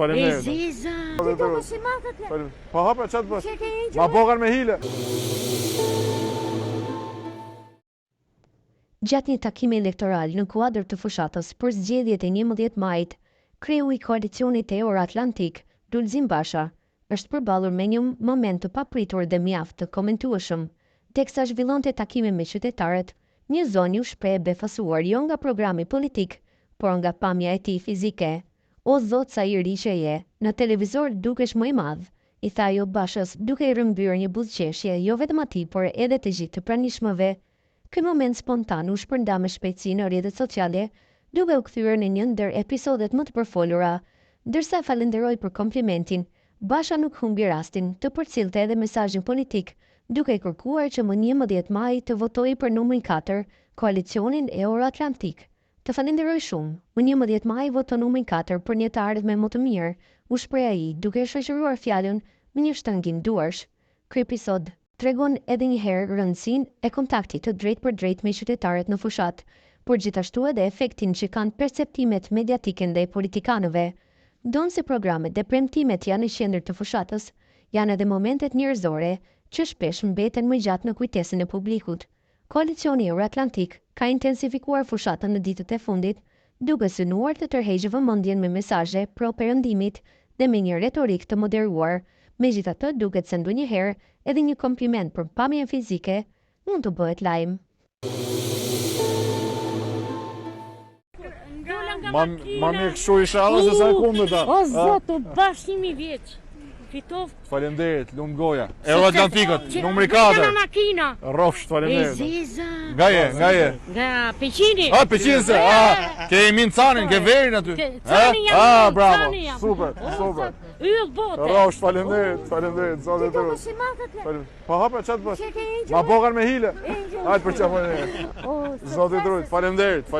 Faleminderit. Ziza, ti do mos i matët le. Po hapa çat po. Çe ke një Ma bogar me hile. Gjatë një takimi elektoral në kuadër të fushatës për zgjedhjet e 11 majit, kreu i koalicionit Euro-Atlantik, Lulzim Basha, është përballur me një moment të papritur dhe mjaft të komentueshëm, teksa zhvillonte takime me qytetarët. Një zonë u shpreh befasuar jo nga programi politik, por nga pamja e tij fizike. O zot sa i risheje, në televizor dukesh më i madh, i tha ajo Bashës duke i rrëmbyer një buzëqeshje jo vetëm atij, por edhe të gjithë të pranishmëve. Ky moment spontan u shpërnda me shpejtësi në rrjetet sociale, duke u kthyer në një ndër episodet më të përfolura. Ndërsa falenderoi për komplimentin, Basha nuk humbi rastin të përcillte edhe mesazhin politik, duke kërkuar që më 11 maj të votojë për numrin 4, koalicionin Euro-Atlantik. Të falenderoj shumë, më 11 maj voto numrin 4 për një të ardhme më të mirë, u shpreh ai, duke shoqëruar fjalën me një shtëngim duarsh. Ky episod tregon edhe një herë rëndësinë e kontaktit të drejt për drejt me qytetarët në fushat, por gjithashtu edhe efektin që kanë perceptimet mediatike ndaj politikanëve. Donë se programet dhe premtimet janë në qendër të fushatës, janë edhe momentet njerëzore që shpesh mbeten më gjatë në kujtesën e publikut. Koalicioni Euro-Atlantik ka intensifikuar fushatën në ditët e fundit, duke synuar të tërheqë vëmendjen me mesazhe pro-perëndimit dhe me një retorik të moderuar. Megjithatë, duket se ndonjëherë edhe një kompliment për pamjen fizike mund të bëhet lajm. Ma mirë kështu isha edhe se sa kundërta. O zotu, bashkimi vjeç. Fitoft. Faleminderit, lum goja. Euro-Atlantikët, numri 4. Nga makina. Rrofsh, faleminderit. Ziza. Nga je? Nga Peqini. Peqin se, ke i min canin, ke verin aty. Cani jam. Bravo, super. Yll bote. Rrofsh, faleminderit, zotë Ti do të mos i matët le. Po hapa çat po. Çe ke një Ma bogar me hile. Angel. Hajde për çfarë. Zotë të faleminderit.